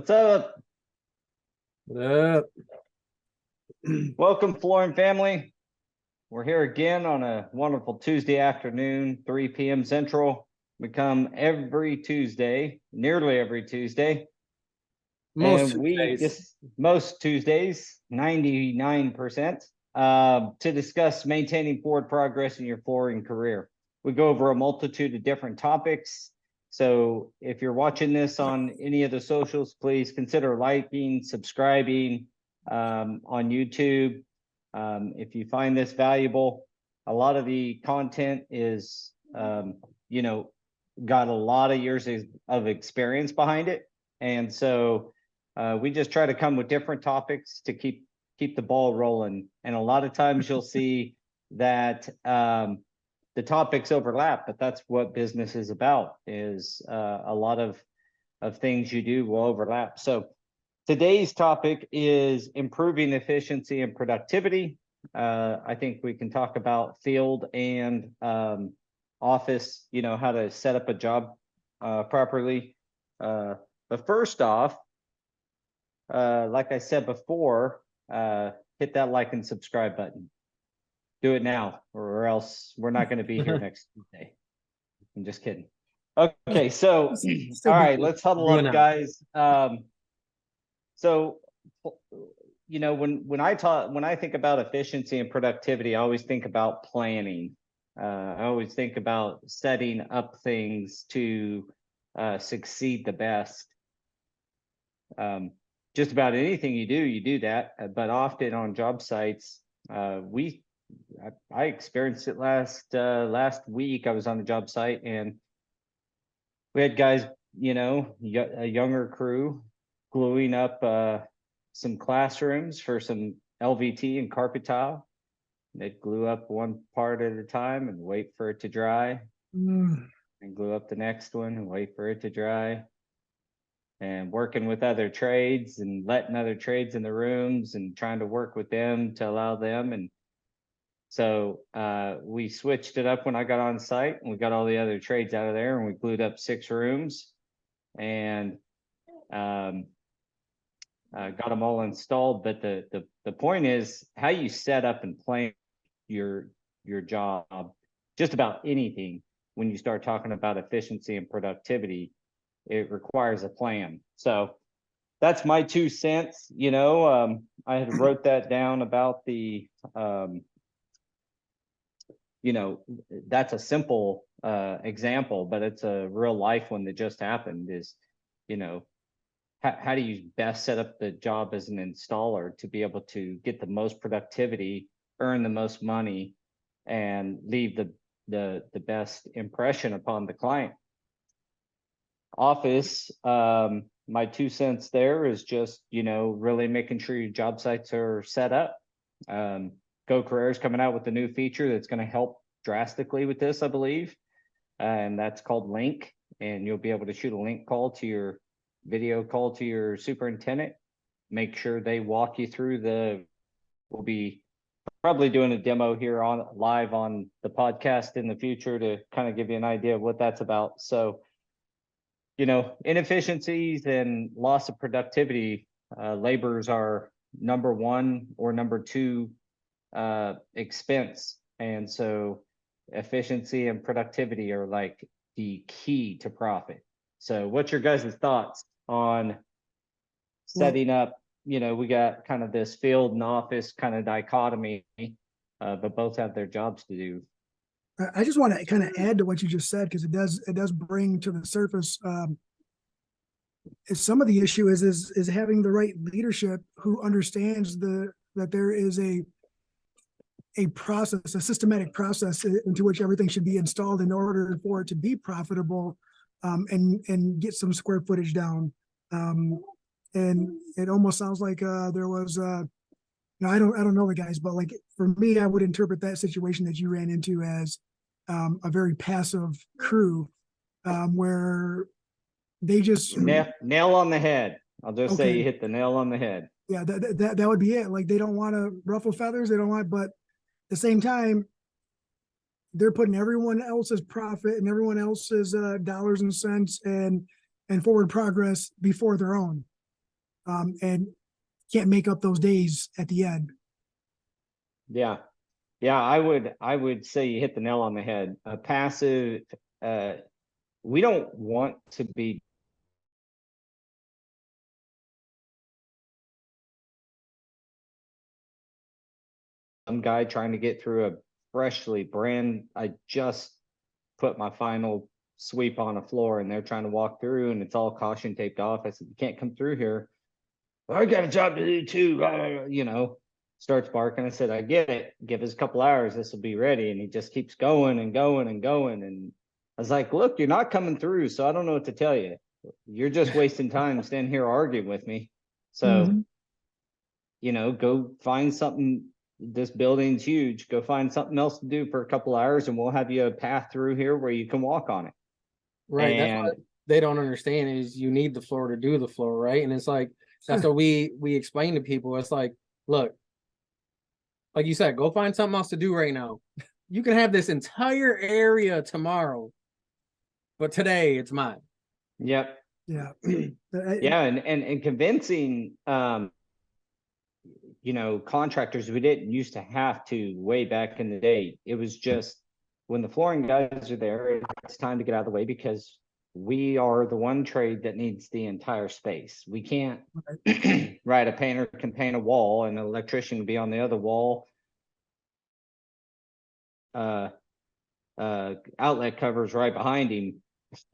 What's up? What Welcome, Flooring family. We're here again on a wonderful Tuesday afternoon, 3 p.m. Central. We come every Tuesday, nearly every Tuesday. Most and we Tuesdays. just most Tuesdays, 99%, to discuss maintaining forward progress in your flooring career. We go over a multitude of different topics. So if you're watching this on any of the socials, please consider liking, subscribing on YouTube. If you find this valuable, a lot of the content is, got a lot of years of experience behind it. And so we just try to come with different topics to keep the ball rolling. And a lot of times you'll see that the topics overlap, but that's what business is about, is a lot of things you do will overlap. So today's topic is improving efficiency and productivity. I think we can talk about field and office, how to set up a job properly. But first off, like I said before, hit that like and subscribe button. Do it now, or else we're not going to be here next Tuesday. I'm just kidding. Okay, so all right, let's huddle up, guys. So when I think about efficiency and productivity, I always think about planning. I always think about setting up things to succeed the best. Just about anything you do that, but often on job sites, I experienced it last week. I was on a job site and we had guys, a younger crew gluing up some classrooms for some LVT and carpet tile. They'd glue up one part at a time and wait for it to dry, and glue up the next one and wait for it to dry. And working with other trades and letting other trades in the rooms and trying to work with them to allow them. And so we switched it up when I got on site, and we got all the other trades out of there, and we glued up 6 rooms and got them all installed. But the point is how you set up and plan your job. Just about anything, when you start talking about efficiency and productivity, it requires a plan. So that's my 2 cents. I had wrote that down about the that's a simple example, but it's a real life one that just happened. Is how do you best set up the job as an installer to be able to get the most productivity, earn the most money, and leave the best impression upon the client. Office, my 2 cents there is just really making sure your job sites are set up. Go Career is coming out with a new feature that's going to help drastically with this, I believe, and that's called Link. And you'll be able to shoot a link call to your video call to your superintendent. Make sure they walk you through we'll be probably doing a demo here live on the podcast in the future to kind of give you an idea of what that's about. So, inefficiencies and loss of productivity, laborers are number 1 or number 2 expense. And so efficiency and productivity are like the key to profit. So what's your guys' thoughts on setting up? We got kind of this field and office kind of dichotomy, but both have their jobs to do. I just want to kind of add to what you just said, because it does bring to the surface some of the issue is having the right leadership who understands that there is a process, a systematic process into which everything should be installed in order for it to be profitable, and get some square footage down. And it almost sounds like there was I don't know the guys, but like for me, I would interpret that situation that you ran into as a very passive crew, where they just nail on the head. I'll just say you hit the nail on the head. Yeah, that would be it. Like they don't want to ruffle feathers. They don't want, but at the same time, they're putting everyone else's profit and everyone else's dollars and cents and forward progress before their own. and can't make up those days at the end. Yeah. Yeah, I would say you hit the nail on the head. Passive, we don't want to be some guy trying to get through a I just put my final sweep on a floor and they're trying to walk through and it's all caution taped off. I said, you can't come through here. I got a job to do too, you know, starts barking. I said, I get it. Give us a couple hours. This will be ready. And he just keeps going and going and going. And I was like, look, you're not coming through. So I don't know what to tell you. You're just wasting time standing here arguing with me. So, Mhm. you know, go find something. This building's huge. Go find something else to do for a couple hours and we'll have you a path through here where you can walk on it. Right. That's And what they don't understand is you need the floor to do the floor, right? And it's like that's what we explain to people. It's like, look, like you said, go find something else to do right now. You can have this entire area tomorrow, but today it's mine. yep. Yeah. Yeah, and convincing you know, contractors, we didn't used to have to way back in the day. It was just when the flooring guys are there, it's time to get out of the way because we are the one trade that needs the entire space. We can't right, a painter can paint a wall and an electrician can be on the other wall. Outlet covers right behind him,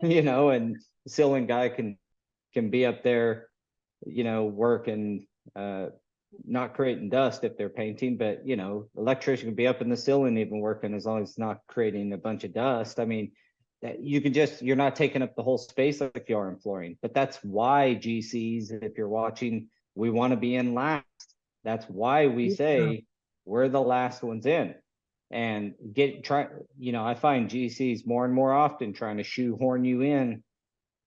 you know, and the ceiling guy can be up there, you know, working not creating dust if they're painting, but you know, electrician can be up in the ceiling even working as long as it's not creating a bunch of dust. I mean, that you can just, you're not taking up the whole space like you are in flooring, but that's why GCs, if you're watching, we want to be in last. That's why we say we're the last ones in and you know, I find GCs more and more often trying to shoehorn you in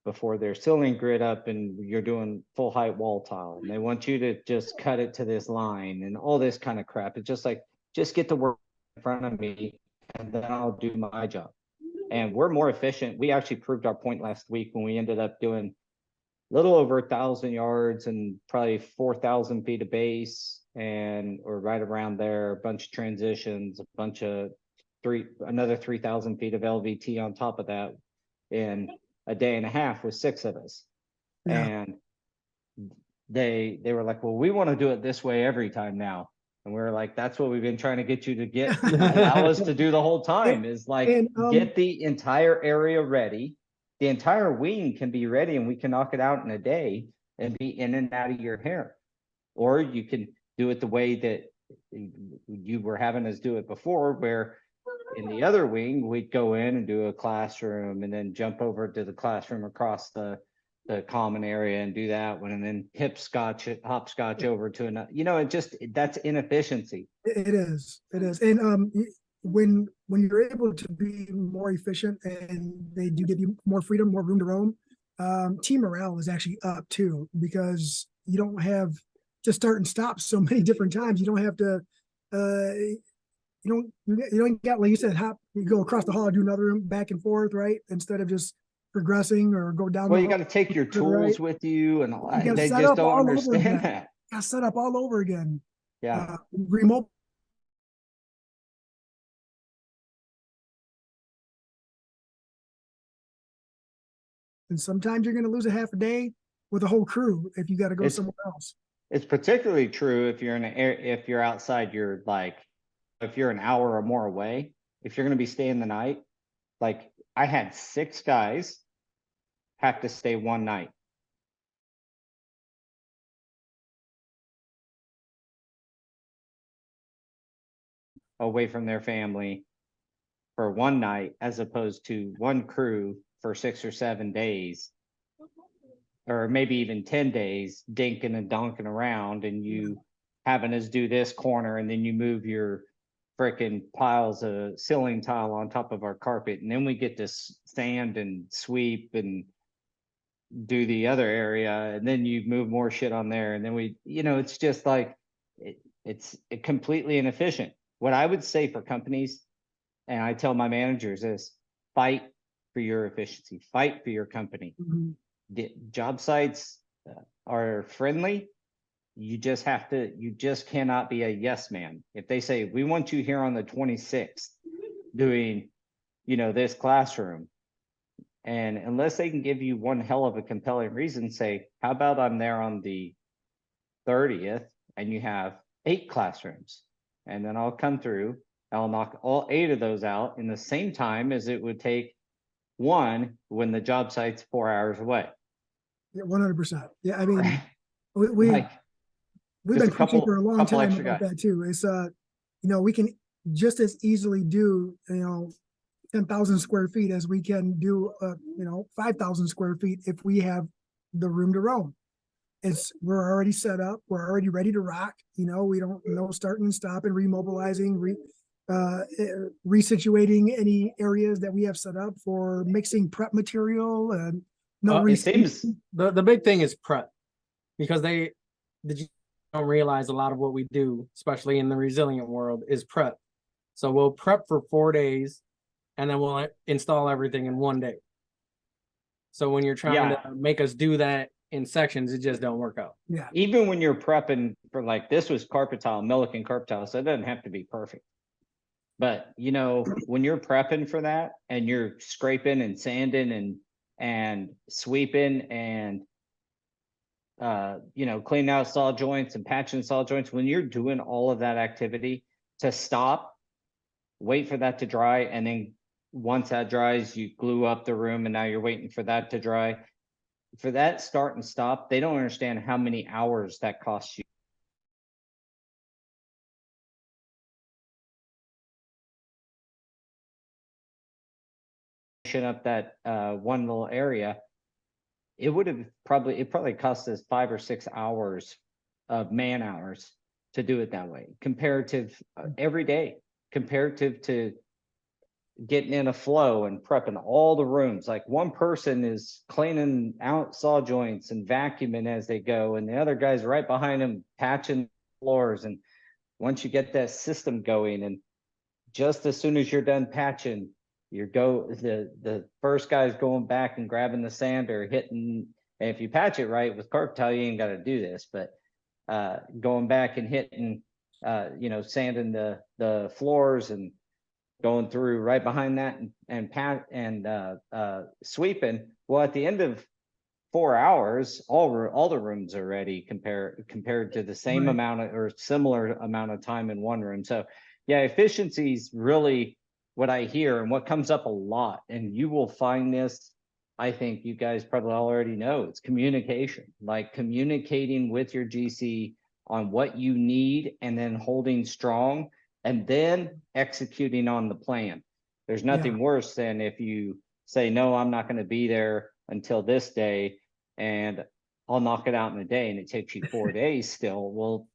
before they're ceiling grid up and you're doing full height wall tile and they want you to just cut it to this line and all this kind of crap. It's just like, just get to work in front of me and then I'll do my job. And we're more efficient. We actually proved our point last week when we ended up doing a little over 1,000 yards and probably 4,000 feet of base and or right around there, a bunch of transitions, a bunch of another 3,000 feet of LVT on top of that. And a day and a half with 6 of us. Yeah. And they were like, well, we want to do it this way every time now. And we were like, that's what we've been trying to get you to get allow us to do the whole time is like get the entire area ready. The entire wing can be ready and we can knock it out in a day and be in and out of your hair. Or you can do it the way that you were having us do it before, where in the other wing, we'd go in and do a classroom and then jump over to the classroom across the common area and do that one and then hopscotch over to another, you know, that's inefficiency. It is. And when you're able to be more efficient and they do give you more freedom, more room to roam, team morale is actually up too, because you don't have to start and stop so many different times. You don't have to you don't get, like you said, you go across the hall, do another room back and forth, right? Instead of just progressing or go down. Well, you got to take your tools with you and all that. They just don't understand that. Got set up all over again. Yeah. Remote. And sometimes you're going to lose a half a day with a whole crew if you got to go somewhere else. It's particularly true if you're if you're outside your, like, if you're an hour or more away, if you're going to be staying the night, like I had 6 guys have to stay one night. Away from their family for one night, as opposed to one crew for 6 or 7 days, or maybe even 10 days, dinking and donking around and you having us do this corner and then you move your freaking piles of ceiling tile on top of our carpet. And then we get to sand and sweep and do the other area. And then you move more shit on there. And then we, you know, it's just like, it's completely inefficient. What I would say for companies, and I tell my managers is fight for your efficiency, fight for your company. Mm-hmm. The job sites, are friendly, you just cannot be a yes man. If they say, we want you here on the 26th doing, this classroom. And unless they can give you one hell of a compelling reason, say, how about I'm there on the 30th and you have 8 classrooms, and then I'll come through, I'll knock all 8 of those out in the same time as it would take one when the job site's 4 hours away. Yeah, 100%. Yeah, I mean, we Like, we've just been a preaching couple- for a long couple time extra about guys. that too. It's we can just as easily do 10,000 square feet as we can do 5,000 square feet if we have the room to roam. We're already set up, we're already ready to rock. We don't know starting and stopping, remobilizing, resituating any areas that we have set up for mixing prep material and no It seems The big thing is prep, because you don't realize a lot of what we do, especially in the resilient world, is prep. So we'll prep for 4 days and then we'll install everything in 1 day. So when you're trying to make us do that in sections, it just don't work out. Yeah, even when you're prepping for, like, this was carpet tile, Milliken carpet tile, so it doesn't have to be perfect. But when you're prepping for that and you're scraping and sanding and sweeping and cleaning out saw joints and patching saw joints, when you're doing all of that activity, to stop, wait for that to dry, and then once that dries, you glue up the room, and now you're waiting for that to dry. For that start and stop, they don't understand how many hours that costs you. Up that one little area, it probably cost us 5 or 6 hours of man hours to do it that way, comparative every day, comparative to getting in a flow and prepping all the rooms. Like, one person is cleaning out saw joints and vacuuming as they go, and the other guy's right behind them patching floors. And once you get that system going, and just as soon as you're done patching, the first guy's going back and grabbing the sander, hitting, and if you patch it right with carpet tile, you ain't got to do this, but going back and hitting, sanding the floors and going through right behind that and sweeping. Well, at the end of 4 hours, all the rooms are ready compared to the same Right. amount of, or similar amount of time in one room. So yeah, efficiency is really what I hear and what comes up a lot. And you will find this, I think you guys probably already know, it's communication, like communicating with your GC on what you need and then holding strong and then executing on the plan. There's nothing worse than if you say, no, I'm not going to be there until this day and I'll knock it out in a day, and it takes you 4 days still. Well,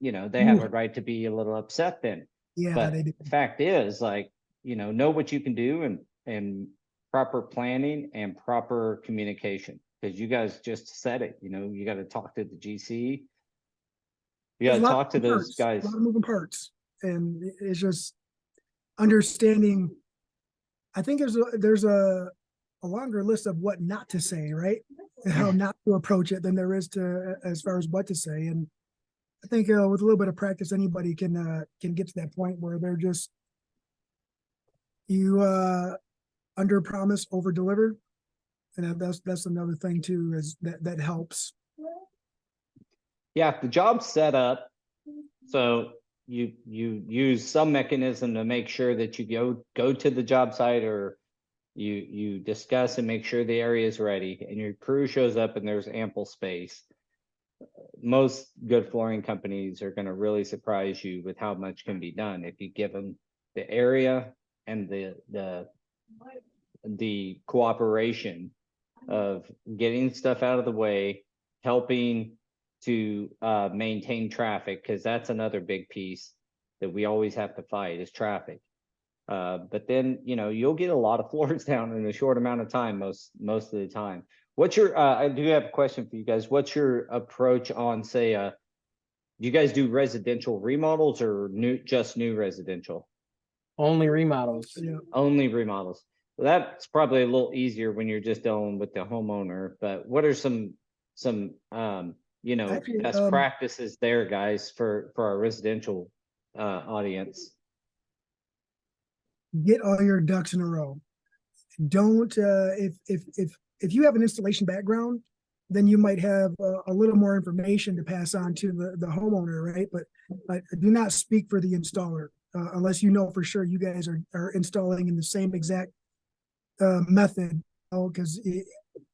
they have a right to be a little upset then. yeah, But they do. the fact is, like, know what you can do and proper planning and proper communication, because you guys just said it, you got to talk to the GC. You got There's to a lot talk to of those parts, guys. a lot of moving parts, and it's just understanding. I think there's a longer list of what not to say, right? And how not to approach it than there is as far as what to say. And I think with a little bit of practice, anybody can get to that point where they're just under promise, over deliver, and that's another thing too, is that helps. Yeah, if the job's set up, so you use some mechanism to make sure that you go to the job site, or you discuss and make sure the area is ready, and your crew shows up and there's ample space. Most good flooring companies are going to really surprise you with how much can be done if you give them the area and the cooperation of getting stuff out of the way, helping to maintain traffic, because that's another big piece that we always have to fight is traffic. But then, you'll get a lot of floors down in a short amount of time, most of the time. What's your, I do have a question for you guys. What's your approach on, say, do you guys do residential remodels or just new residential? Only remodels. Yeah. Only remodels. Well, that's probably a little easier when you're just dealing with the homeowner, but what are some some, you know, Actually, best practices there, guys, for our residential audience. Get all your ducks in a row. Don't, if you have an installation background, then you might have a little more information to pass on to the homeowner, right? But do not speak for the installer unless you know for sure you guys are installing in the same exact method. Oh, because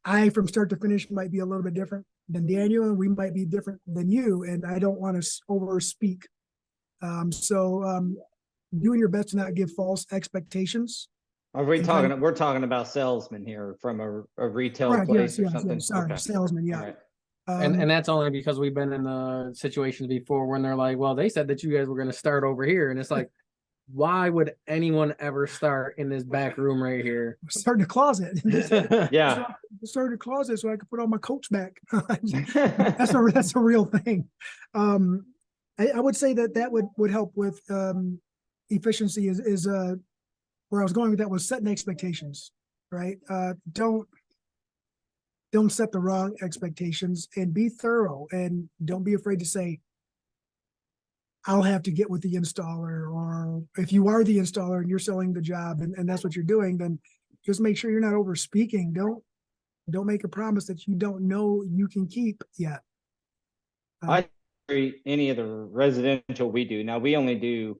I, from start to finish, might be a little bit different than Daniel, and we might be different than you, and I don't want to over speak. Doing your best to not give false expectations. Are we And talking, we're talking about salesmen here from a retail Correct, place or yes, something? sorry, Okay. salesman, All yeah. right. And that's only because we've been in the situations before when they're like, well, they said that you guys were going to start over here. And it's like, why would anyone ever start in this back room right here? Starting a closet. Yeah. Started a closet so I could put all my coats back. That's a real thing. I would say that would help with efficiency is where I was going with that was setting expectations, right? Don't set the wrong expectations and be thorough, and don't be afraid to say, I'll have to get with the installer, or if you are the installer and you're selling the job and that's what you're doing, then just make sure you're not over speaking. Don't make a promise that you don't know you can keep yet. I agree. Any of the residential we do now, we only do,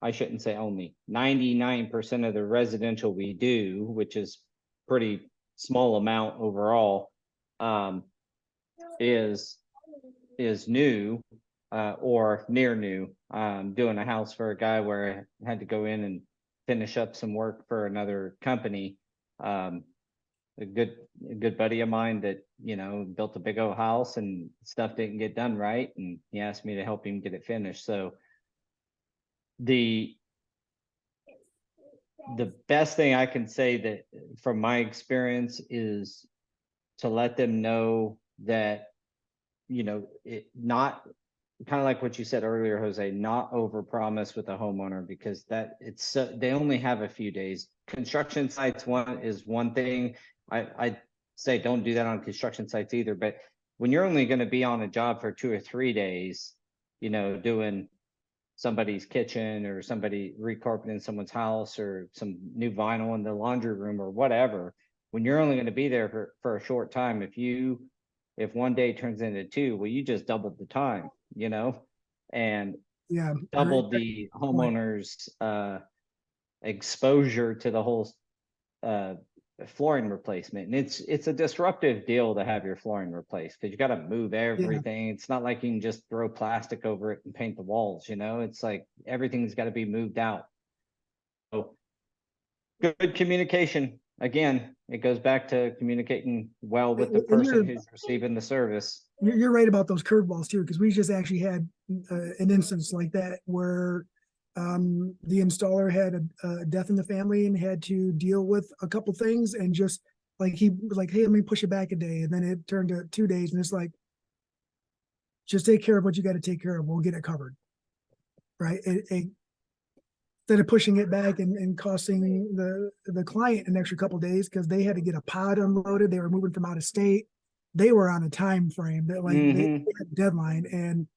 I shouldn't say only, 99% of the residential we do, which is pretty small amount overall, is new or near new. Doing a house for a guy where I had to go in and finish up some work for another company. A good buddy of mine that, you know, built a big old house and stuff didn't get done right, and he asked me to help him get it finished. So the best thing I can say that from my experience is to let them know that, you know, it not kind of like what you said earlier, Jose, not overpromise with the homeowner, because that it's they only have a few days. Construction sites is one thing. I say don't do that on construction sites either. But when you're only going to be on a job for 2 or 3 days, you know, doing somebody's kitchen or somebody recarpeting someone's house or some new vinyl in the laundry room or whatever, when you're only going to be there for a short time, if one day turns into 2, well, you just doubled the time, you know, and Yeah, doubled the homeowner's exposure to the whole flooring replacement. And it's a disruptive deal to have your flooring replaced, because you got to move everything. It's not like you can just throw plastic over it and paint the walls, you know. It's like everything's got to be moved out. So good communication. Again, it goes back to communicating well with the person who's receiving the service. You're right about those curveballs too, because we just actually had an instance like that where the installer had a death in the family and had to deal with a couple things, and just like he was like, hey, let me push it back a day, and then it turned to 2 days, and it's like, just take care of what you got to take care of, we'll get it covered, right? Instead of pushing it back and costing the client an extra couple days because they had to get a pod unloaded, they were moving from out of state, they were on a time frame that like they had a deadline, and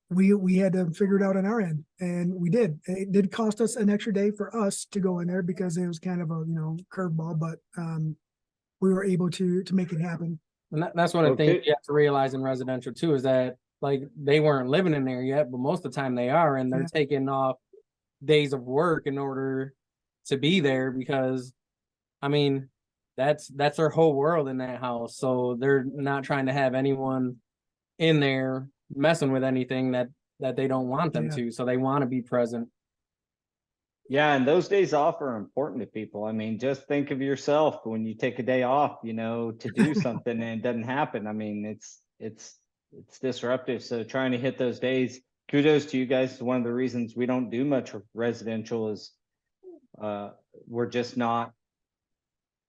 we had to figure it out on our end, and we did. It did cost us an extra day for us to go in there because it was kind of a, you know, curveball, but we were able to make it happen. And that's one of the things you have to realize in residential too, is that like they weren't living in there yet, but most of the time they are, and they're taking off days of work in order to be there, because I mean that's their whole world in that house. So they're not trying to have anyone in there messing with anything that they don't want them to. So they want to be present. Yeah, and those days off are important to people. I mean, just think of yourself when you take a day off, you know, to do something and it doesn't happen. I mean, it's disruptive. So trying to hit those days, kudos to you guys. One of the reasons we don't do much residential is we're just not,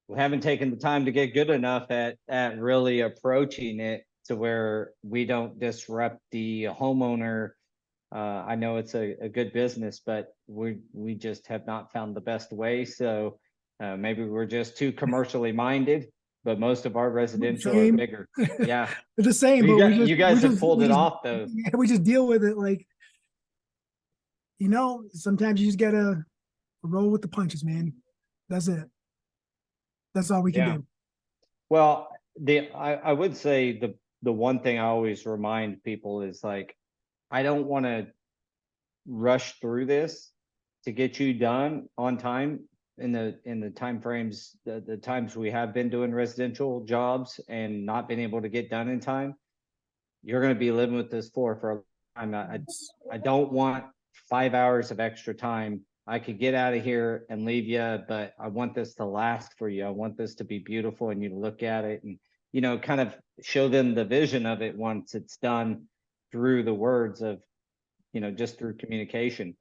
we haven't taken the time to get good enough at really approaching it to where we don't disrupt the homeowner. I know it's a good business, but we just have not found the best way. So maybe we're just too commercially minded, but most of our residential are Same. bigger. Yeah. It's the same, You but we guys, just, you guys we have just- pulled we it just- off though. Yeah, we just deal with it like, sometimes you just gotta roll with the punches, man. That's it. That's all we can Yeah. do. Well, I would say the one thing I always remind people is like, I don't want to rush through this to get you done on time in the timeframes, the times we have been doing residential jobs and not been able to get done in time. You're going to be living with this floor for a time. I don't want 5 hours of extra time. I could get out of here and leave you, but I want this to last for you. I want this to be beautiful and you to look at it and, kind of show them the vision of it once it's done through the words of, just through communication.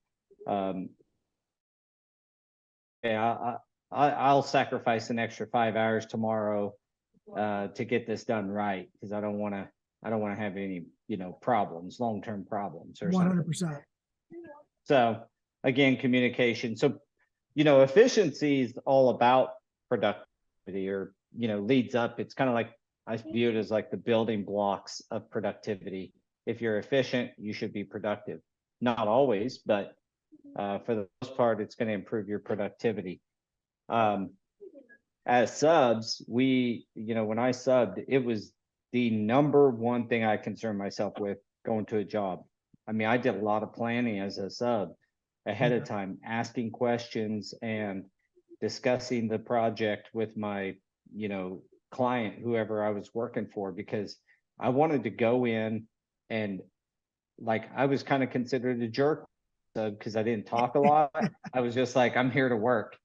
Yeah, I'll sacrifice an extra 5 hours tomorrow to get this done right because I don't want to have any problems, long-term problems or something. 100%. So again, communication. So efficiency is all about productivity, or leads up. It's kind of like, I view it as like the building blocks of productivity. If you're efficient, you should be productive. Not always, but for the most part, it's going to improve your productivity. As subs, when I subbed, it was the number one thing I concerned myself with going to a job. I mean, I did a lot of planning as a sub ahead of time, asking questions and discussing the project with my, client, whoever I was working for, because I wanted to go in and like, I was kind of considered a jerk because I didn't talk a lot. I was just like, I'm here to work.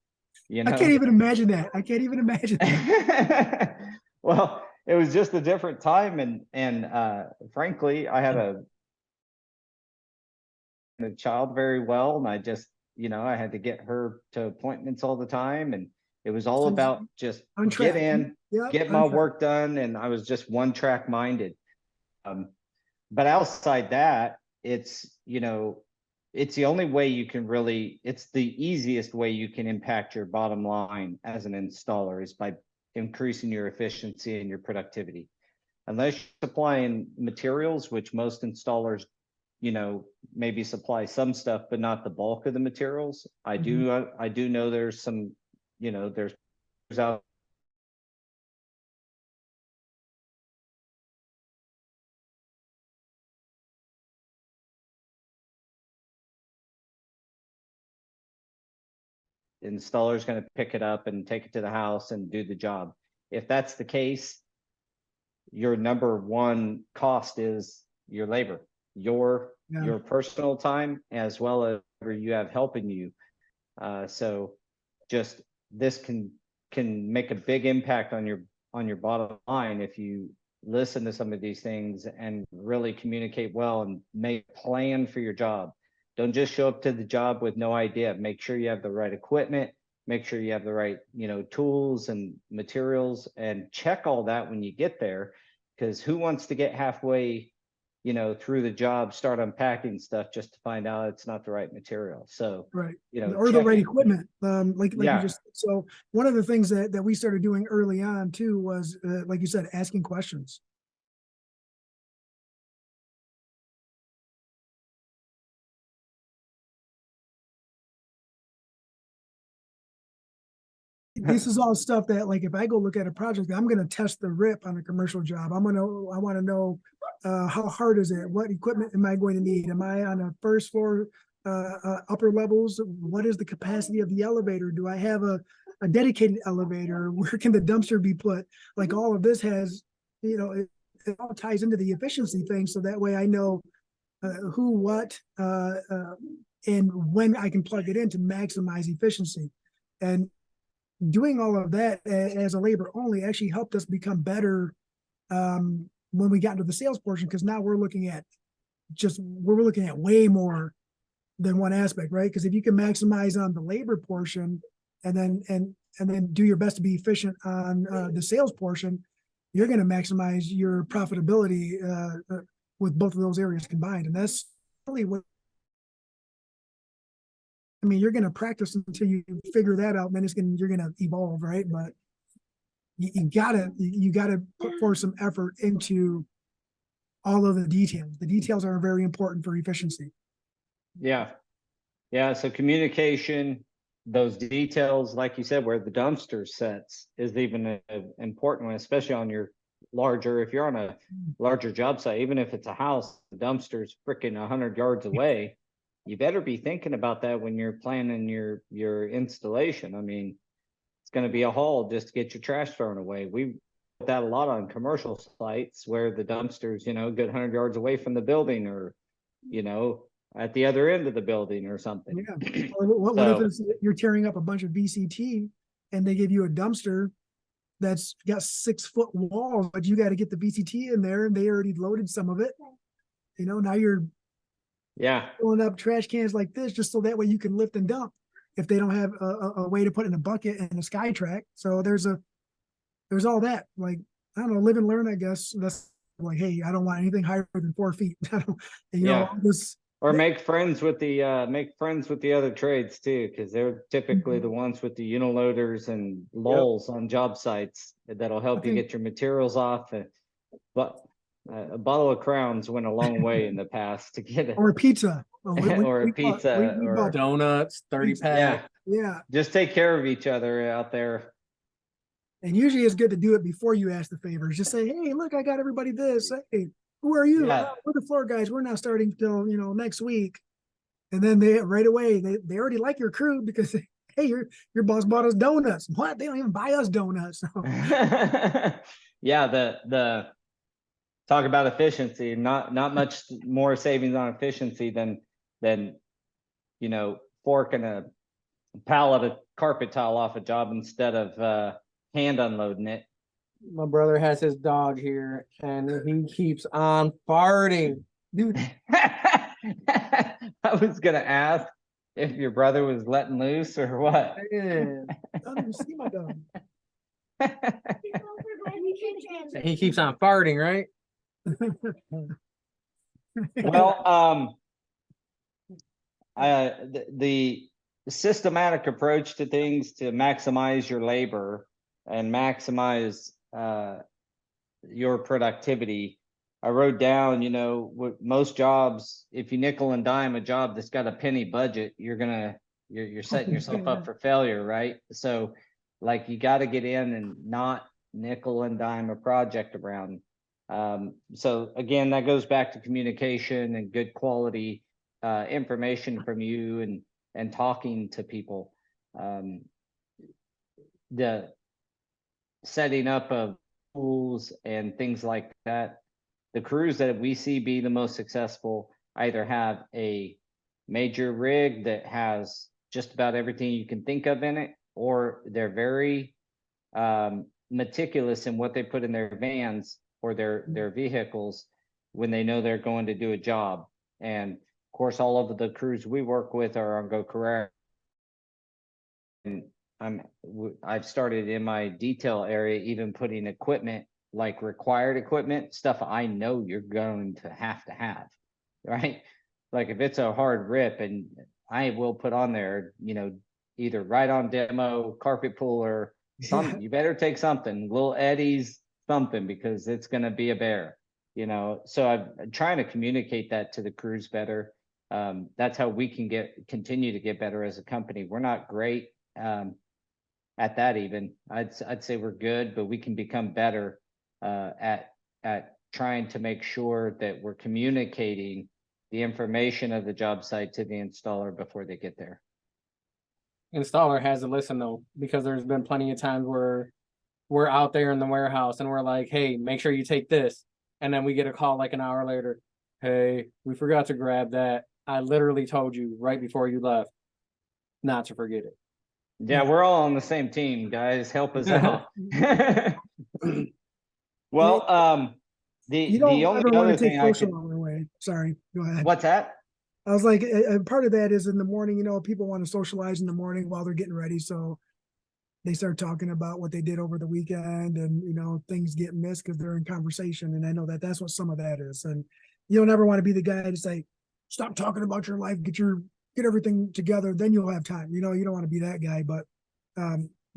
I can't even imagine that. I can't even imagine that. Well, it was just a different time, and frankly, I had a child very well, and I just, I had to get her to appointments all the time, and it was all Sounds about just on track. get in, Yeah, get on my track. work done, and I was just one track minded. But outside that, it's it's the only way you can really, it's the easiest way you can impact your bottom line as an installer is by increasing your efficiency and your productivity. Unless you're supplying materials, which most installers, maybe supply some stuff, but not the bulk of the materials. I do know there's some, there's out installer's going to pick it up and take it to the house and do the job. If that's the case, your number one cost is your labor, your personal time, as well as whoever you have helping you. So just this can make a big impact on your bottom line if you listen to some of these things and really communicate well and make a plan for your job. Don't just show up to the job with no idea. Make sure you have the right equipment, make sure you have the right, tools and materials, and check all that when you get there, because who wants to get halfway, through the job, start unpacking stuff just to find out it's not the right material. So, right. Or the right it. equipment. Like Yeah. you just, so one of the things that we started doing early on too was, like you said, asking questions. This is all stuff that, like, if I go look at a project, I'm going to test the rip on a commercial job. I want to know how hard is it? What equipment am I going to need? Am I on a first floor, upper levels? What is the capacity of the elevator? Do I have a dedicated elevator? Where can the dumpster be put? Like, all of this has, it all ties into the efficiency thing. So that way I know who, what, and when I can plug it in to maximize efficiency. And doing all of that as a labor only actually helped us become better when we got into the sales portion, because now we're looking at way more than one aspect, right? Because if you can maximize on the labor portion and then do your best to be efficient on the sales portion, you're going to maximize your profitability with both of those areas combined. And that's really what, you're going to practice until you figure that out, and then you're going to evolve, right? But you gotta put forth some effort into all of the details. The details are very important for efficiency. Yeah. Yeah, so communication, those details, like you said, where the dumpster sets is even an important one, especially on your larger, if you're on a larger job site, even if it's a house, the dumpster's freaking 100 yards away. You better be thinking about that when you're planning your installation. I mean, it's going to be a haul just to get your trash thrown away. We put that a lot on commercial sites where the dumpster's, a good 100 yards away from the building, or, at the other end of the building or something. Yeah. Or what if So- you're tearing up a bunch of VCT and they give you a dumpster that's got 6-foot walls, but you got to get the VCT in there and they already loaded some of it. Now you're Yeah. filling up trash cans like this just so that way you can lift and dump if they don't have a way to put in a bucket and a sky track. So there's all that. Like, I don't know, live and learn, I guess. That's like, hey, I don't want anything higher than 4 feet. Yeah. This. Or make friends with the other trades too, because they're typically the ones with the uniloaders and lulls on job sites that'll help you think- get your materials off. But a bottle of Crowns went a long way in the past to get it. Or pizza. Or a pizza, or- Donuts, 30 pack. Yeah, Yeah. just take care of each other out there. And usually it's good to do it before you ask the favors. Just say, hey, look, I got everybody this. Hey, who are you? Yeah. "Oh, we're the floor guys. We're not starting till, next week. And then they right away, they already like your crew because hey, your boss bought us donuts. What? They don't even buy us donuts. Yeah, the talk about efficiency, not much more savings on efficiency than forking a pallet of carpet tile off a job instead of hand unloading it. My brother has his dog here and he keeps on farting. Dude, I was gonna ask if your brother was letting loose or what. Man. I don't even see my dog. He keeps on farting, right? Well, the systematic approach to things to maximize your labor and maximize your productivity. I wrote down, with most jobs, if you nickel and dime a job that's got a penny budget, you're setting yourself up for failure, right? So like you got to get in and not nickel and dime a project around. So again, that goes back to communication and good quality information from you and talking to people. The setting up of tools and things like that. The crews that we see be the most successful either have a major rig that has just about everything you can think of in it, or they're very meticulous in what they put in their vans or their vehicles when they know they're going to do a job. And of course, all of the crews we work with are on Go Carrera. And I've started in my detail area, even putting equipment, like required equipment, stuff I know you're going to have, right? Like if it's a hard rip, and I will put on there, either right on demo, carpet puller, something. You better take something, little eddies, something, because it's going to be a bear, So I'm trying to communicate that to the crews better. That's how we can continue to get better as a company. We're not great at that even. I'd say we're good, but we can become better at trying to make sure that we're communicating the information of the job site to the installer before they get there. Installer has to listen though, because there's been plenty of times where we're out there in the warehouse and we're like, hey, make sure you take this. And then we get a call like an hour later. Hey, we forgot to grab that. I literally told you right before you left not to forget it. Yeah, we're all on the same team, guys. Help us out. Well, You the don't only ever want other to take thing I social could, on the way. Sorry, go ahead. what's that? I was like, part of that is in the morning, people want to socialize in the morning while they're getting ready. So they start talking about what they did over the weekend, and, things get missed because they're in conversation. And I know that that's what some of that is. And you don't ever want to be the guy to say, stop talking about your life, get everything together. Then you'll have time. You don't want to be that guy, but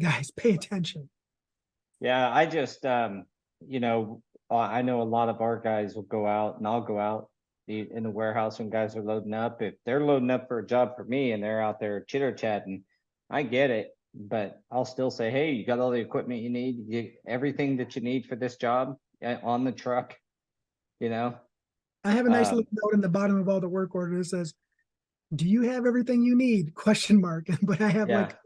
guys, pay attention. Yeah, I just, you know, I know a lot of our guys will go out and I'll go out in the warehouse when guys are loading up. If they're loading up for a job for me and they're out there chitter chatting, I get it. But I'll still say, hey, you got all the equipment you need, everything that you need for this job on the truck, you know? I have a nice Um, little note in the bottom of all the work orders that says, do you have everything you need? Question mark. But I have like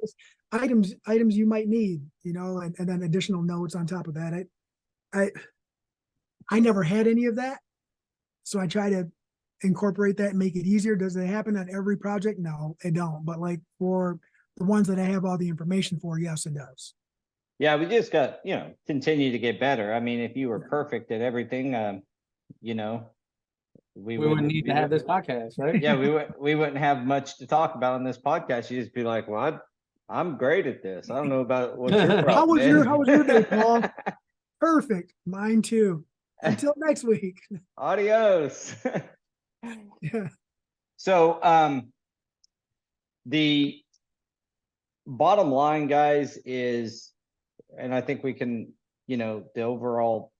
items you might need, you know, and then additional notes on top of that. I I never had any of that. So I try to incorporate that and make it easier. Does it happen on every project? No, it don't. But like for the ones that I have all the information for, yes, it does. Yeah, we just got, you know, continue to get better. I mean, if you were perfect at everything, you know, We wouldn't need to have this podcast, right? Yeah, we wouldn't have much to talk about on this podcast. You just be like, well, I'm great at this. I don't know about what your How problem how was your day, Paul? is. Perfect. Mine too. Until next week. Adios. Yeah. So, the bottom line, guys, is, and I think we can, you know, the overall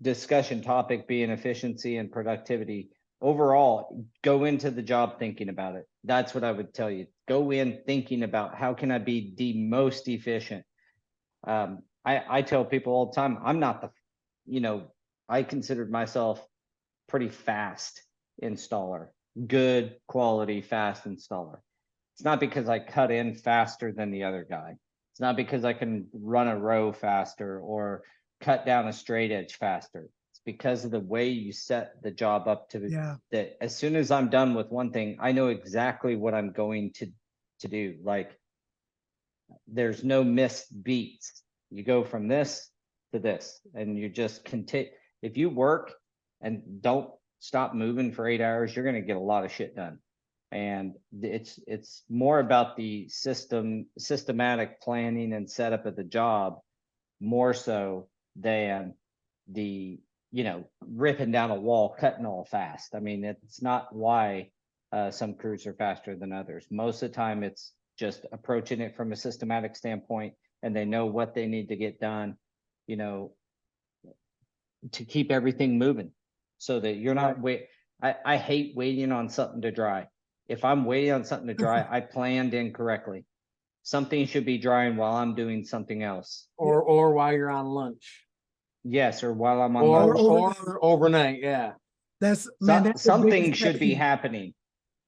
discussion topic being efficiency and productivity. Overall, go into the job thinking about it. That's what I would tell you. Go in thinking about how can I be the most efficient. I tell people all the time, I'm not the, you know, I considered myself pretty fast installer, good quality, fast installer. It's not because I cut in faster than the other guy. It's not because I can run a row faster or cut down a straight edge faster. It's because of the way you set the job up to Yeah. that. As soon as I'm done with one thing, I know exactly what I'm going to do. Like there's no missed beats. You go from this to this, and you just continue. If you work and don't stop moving for 8 hours, you're going to get a lot of shit done. And it's more about the systematic planning and setup of the job, more so than the, you know, ripping down a wall, cutting all fast. I mean, it's not why some crews are faster than others. Most of the time, it's just approaching it from a systematic standpoint, and they know what they need to get done, you know, to keep everything moving, so that you're not I hate waiting on something to dry. If I'm waiting on something to dry, I planned incorrectly. Something should be drying while I'm doing something else. Or while you're on lunch. Yes, or while I'm on Or lunch. or overnight, yeah. That's man, that's the Something biggest should pet be peeve. happening.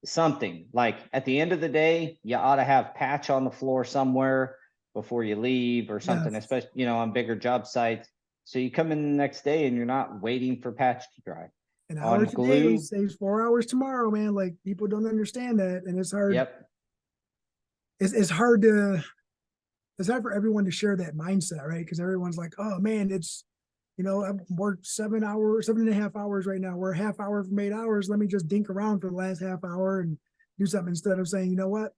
Something like at the end of the day, you ought to have patch on the floor somewhere before you leave or something, Yes. especially, you know, on bigger job sites. So you come in the next day and you're not waiting for patch to dry. An On hour today glue, saves 4 hours tomorrow, man. Like people don't understand that. And it's hard. yep. It's hard to it's hard for everyone to share that mindset, right? Because everyone's like, oh man, it's you know, I've worked 7 hours, 7.5 hours right now. We're a half hour from 8 hours. Let me just dink around for the last half hour and do something instead of saying, you know what?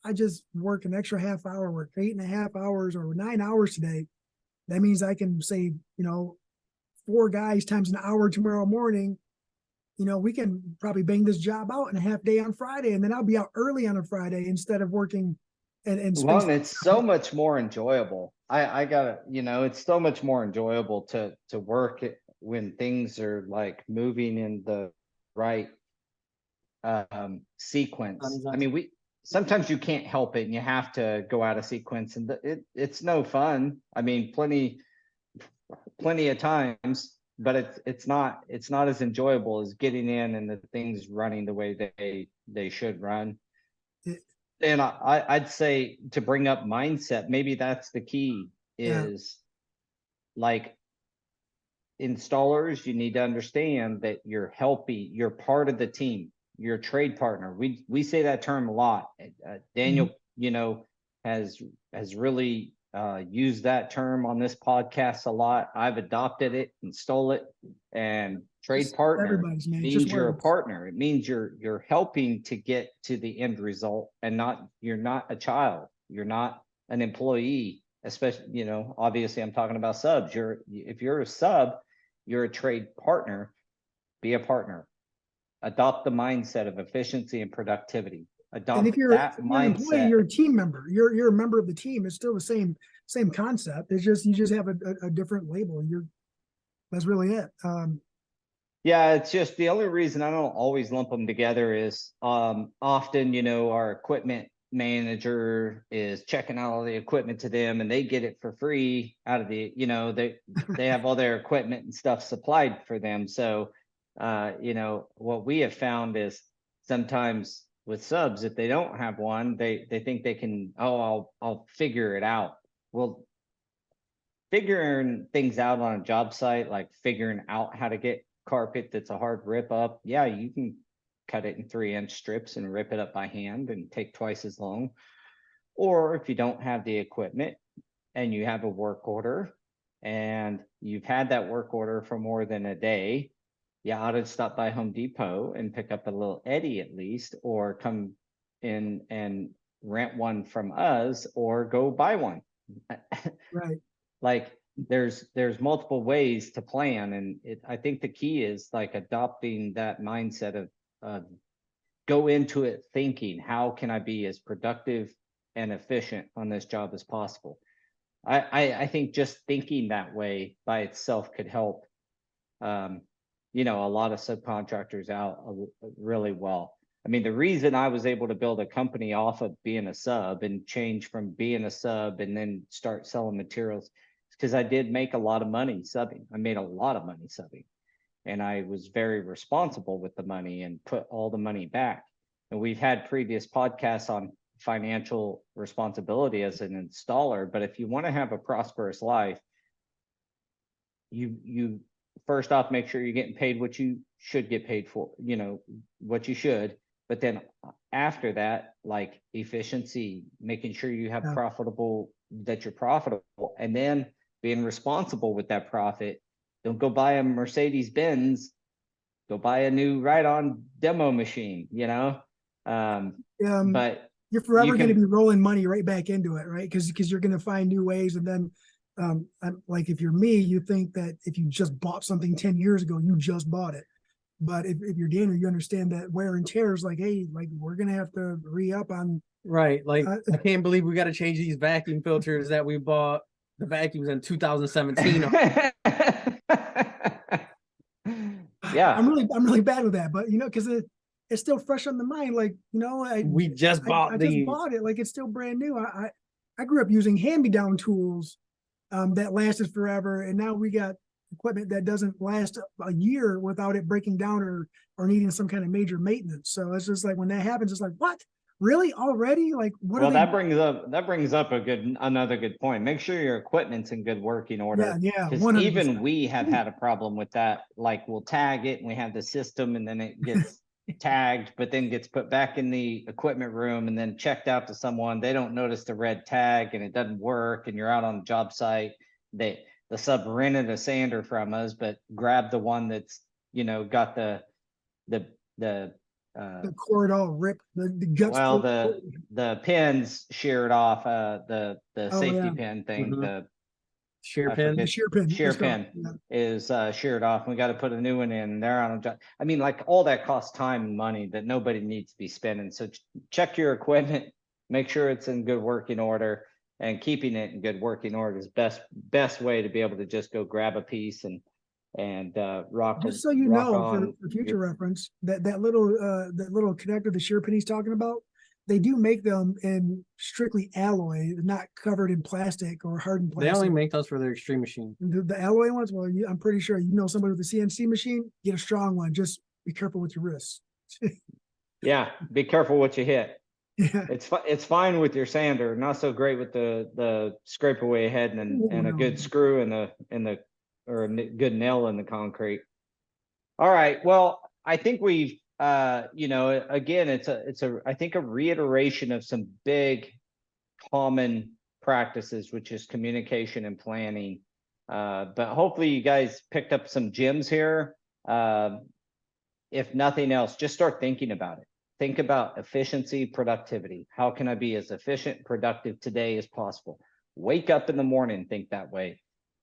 I just work an extra half hour, work 8.5 hours or 9 hours today. That means I can save, you know, 4 guys times an hour tomorrow morning. You know, we can probably bang this job out in a half day on Friday, and then I'll be out early on a Friday instead of working and Well, space. and it's so much more enjoyable. I gotta, you know, it's so much more enjoyable to work it when things are like moving in the right sequence. I mean, we sometimes you can't help it and you have to go out of sequence, and it's no fun. I mean, plenty of times, but it's not as enjoyable as getting in and the things running the way they should run. And I'd say, to bring up mindset, maybe that's the key. Yeah. Is like installers, you need to understand that you're helping, you're part of the team, you're a trade partner. We say that term a lot. Daniel, you know, has really used that term on this podcast a lot. I've adopted it and stole it. And trade Just partner everybody's, man. It just means you're a works. partner. It means you're helping to get to the end result, and you're not a child. You're not an employee. Especially, you know, obviously I'm talking about subs. If you're a sub, you're a trade partner. Be a partner. Adopt the mindset of efficiency and productivity. And adopt if you're that an employee, mindset. you're a team member. You're a member of the team. It's still the same concept. It's just you just have a different label. That's really it. Yeah, it's just the only reason I don't always lump them together is often, our equipment manager is checking out all the equipment to them and they get it for free out of the, they have all their equipment and stuff supplied for them. So what we have found is sometimes with subs, if they don't have one, they think they can, I'll figure it out. Well, figuring things out on a job site, like figuring out how to get carpet that's a hard rip up, yeah, you can cut it in 3-inch strips and rip it up by hand and take twice as long. Or if you don't have the equipment and you have a work order and you've had that work order for more than a day, you ought to stop by Home Depot and pick up a little Eddie at least, or come in and rent one from us or go buy one. Right. Like there's multiple ways to plan, and I think the key is like adopting that mindset of go into it thinking, how can I be as productive and efficient on this job as possible? I think just thinking that way by itself could help a lot of subcontractors out really well. I mean, the reason I was able to build a company off of being a sub and change from being a sub and then start selling materials is because I did make a lot of money subbing. I made a lot of money subbing, and I was very responsible with the money and put all the money back. And we've had previous podcasts on financial responsibility as an installer, but if you want to have a prosperous life, you first off, make sure you're getting paid what you should get paid for, what you should. But then after that, like efficiency, making sure you have that you're profitable, and then being responsible with that profit. Don't go buy a Mercedes Benz, go buy a new ride-on demo machine, but you're forever going to can- be rolling money right back into it, right? Because you're going to find new ways. And then like if you're me, you think that if you just bought something 10 years ago, you just bought it. But if you're Daniel, you understand that wear and tear is like, hey, like we're gonna have to re-up on. Right. Like I can't believe we got to change these vacuum filters that we bought the vacuums in 2017. Yeah, I'm really bad with that, but because it's still fresh on the mind. Like we just bought I these. just bought it, like it's still brand new. I grew up using hand-me-down tools that lasted forever, and now we got equipment that doesn't last a year without it breaking down or needing some kind of major maintenance. So it's just like when that happens, it's like, what? Really? Already? Like what? Well, that brings up another good point. Make sure your equipment's in good working order. Yeah, Because 100%. even we have had a problem with that. Like we'll tag it and we have the system and then it gets tagged, but then gets put back in the equipment room and then checked out to someone. They don't notice the red tag and it doesn't work, and you're out on the job site. The sub rented a sander from us, but grabbed the one that's got the cord all ripped, the guts. well, the pins sheared off, the safety pin thing, Mhm. the Shear I pin. forget- shear pin. shear Let's go. pin Yeah. is sheared off. We got to put a new one in there on a job. I mean, like all that costs time and money that nobody needs to be spending. So check your equipment, make sure it's in good working order, and keeping it in good working order is best way to be able to just go grab a piece and rock. Just so you rock know, on for future reference, that little connector, the shear pin he's talking about, they do make them in strictly alloy, not covered in plastic or hardened They plastic. only make those for their extreme machine. The alloy ones, well, I'm pretty sure somebody with a CNC machine, get a strong one. Just be careful with your wrists. Yeah, be careful what you hit. Yeah. It's fine with your sander, not so great with the scrape away head and a good screw or a good nail in the concrete. All right, well, I think we've again, I think a reiteration of some big common practices, which is communication and planning. But hopefully you guys picked up some gems here. If nothing else, just start thinking about it. Think about efficiency, productivity. How can I be as efficient, productive today as possible? Wake up in the morning, think that way.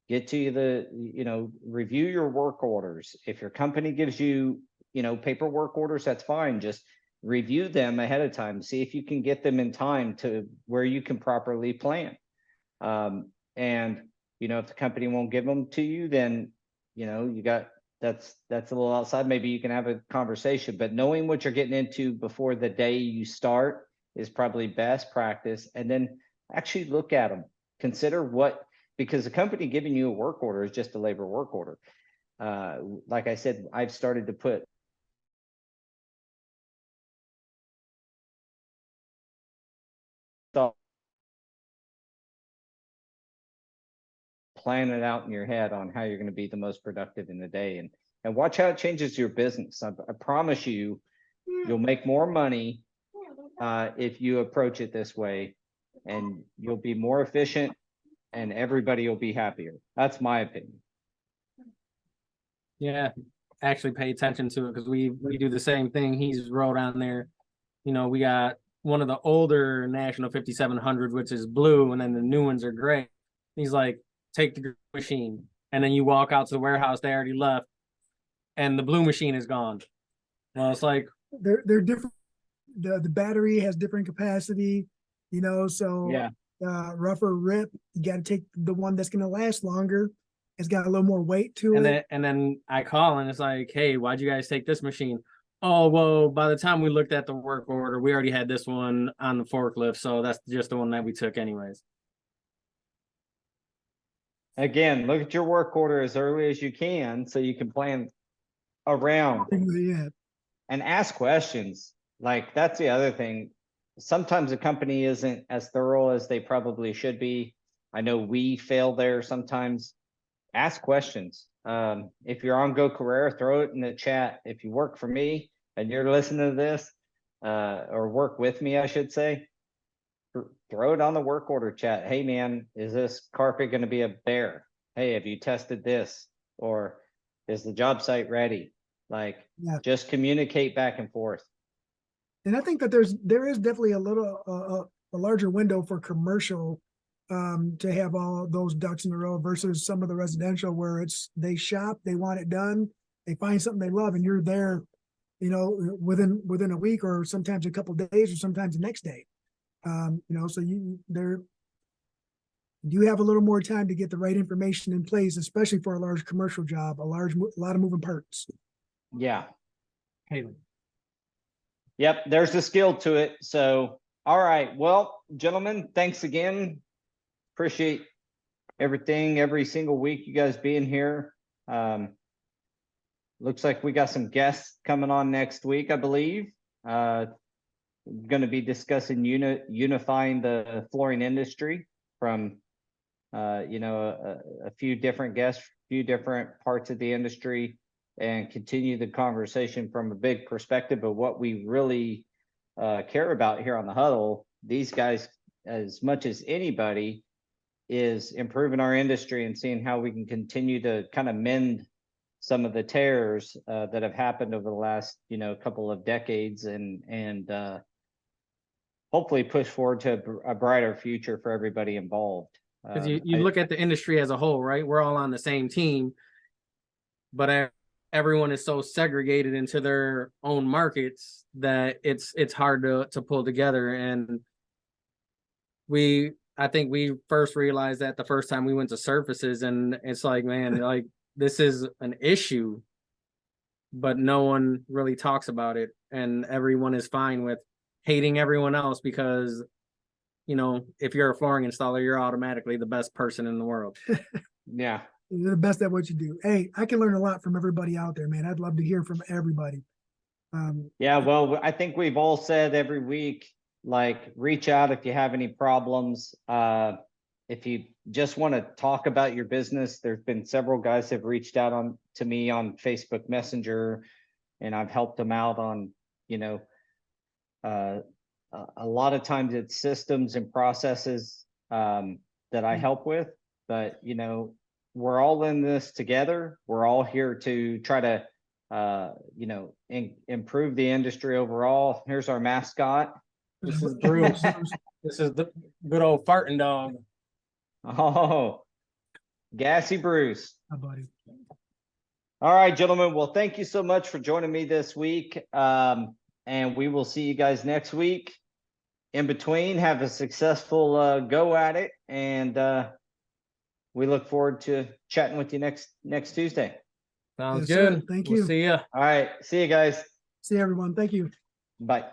Get to review your work orders. If your company gives you, paperwork orders, that's fine. Just review them ahead of time, see if you can get them in time to where you can properly plan. And, you know, if the company won't give them to you, then, you know, you got, that's a little outside. Maybe you can have a conversation, but knowing what you're getting into before the day you start is probably best practice. And then actually look at them, consider what, because the company giving you a work order is just a labor work order. Like I said, I've started to put thought, plan it out in your head on how you're going to be the most productive in the day, and watch how it changes your business. I promise you, you'll make more money if you approach it this way, and you'll be more efficient and everybody will be happier. That's my opinion. Yeah, actually pay attention to it because we do the same thing. He's wrote on there, you know, we got one of the older National 5700, which is blue, and then the new ones are gray. He's like, take the machine, and then you walk out to the warehouse, they already left, and the blue machine is gone. Well, it's like They're different. The battery has different capacity, you know, so Yeah. Rougher rip, you got to take the one that's going to last longer. It's got a little more weight to it. and then I call and it's like, hey, why'd you guys take this machine? Oh, well, by the time we looked at the work order, we already had this one on the forklift, so that's just the one that we took anyways. Again, look at your work order as early as you can so you can plan around Yeah, and ask questions. Like, that's the other thing. Sometimes a company isn't as thorough as they probably should be. I know we fail there sometimes. Ask questions. If you're on Go Carrera, throw it in the chat. If you work for me and you're listening to this, or work with me, I should say, throw it on the work order chat. Hey man, is this carpet going to be a bear? Hey, have you tested this? Or is the job site ready? Like, Yeah. just communicate back and forth. and I think that there is definitely a little a larger window for commercial to have all those ducks in a row versus some of the residential where they shop, they want it done, they find something they love, and you're there, you know, within a week or sometimes a couple of days or sometimes the next day. You know, so you have a little more time to get the right information in place, especially for a large commercial job, a lot of moving parts. Yeah. Hey, Yep, there's a skill to it. So, all right. Well, gentlemen, thanks again. Appreciate everything, every single week you guys being here. Looks like we got some guests coming on next week, I believe. Going to be discussing unifying the flooring industry from, you know, a few different guests, few different parts of the industry, and continue the conversation from a big perspective of what we really care about here on the Huddle. These guys, as much as anybody, is improving our industry and seeing how we can continue to kind of mend some of the tears that have happened over the last, you know, couple of decades, and hopefully push forward to a brighter future for everybody involved. because you look at the industry as a whole, right? We're all on the same team, but everyone is so segregated into their own markets that it's hard to pull together. And I think we first realized that the first time we went to Surfaces, and it's like, man, like this is an issue, but no one really talks about it, and everyone is fine with hating everyone else because, you know, if you're a flooring installer, you're automatically the best person in the world. Yeah. You're the best at what you do. Hey, I can learn a lot from everybody out there, man. I'd love to hear from everybody. Yeah, well, I think we've all said every week, like, reach out if you have any problems. If you just want to talk about your business, there's been several guys have reached out to me on Facebook Messenger, and I've helped them out on, you know, a lot of times it's systems and processes that I help with, but, you know, we're all in this together. We're all here to try to, you know, improve the industry overall. Here's our mascot. This is Bruce. This is the good old farting dog. Oh, Gassy Bruce. Hi, buddy. All right, gentlemen. Well, thank you so much for joining me this week. and we will see you guys next week. In between, have a successful go at it, and we look forward to chatting with you next Tuesday. Sounds Yes, sir. good. Thank We'll you. see ya. All right, see you guys. See everyone. Thank you. Bye.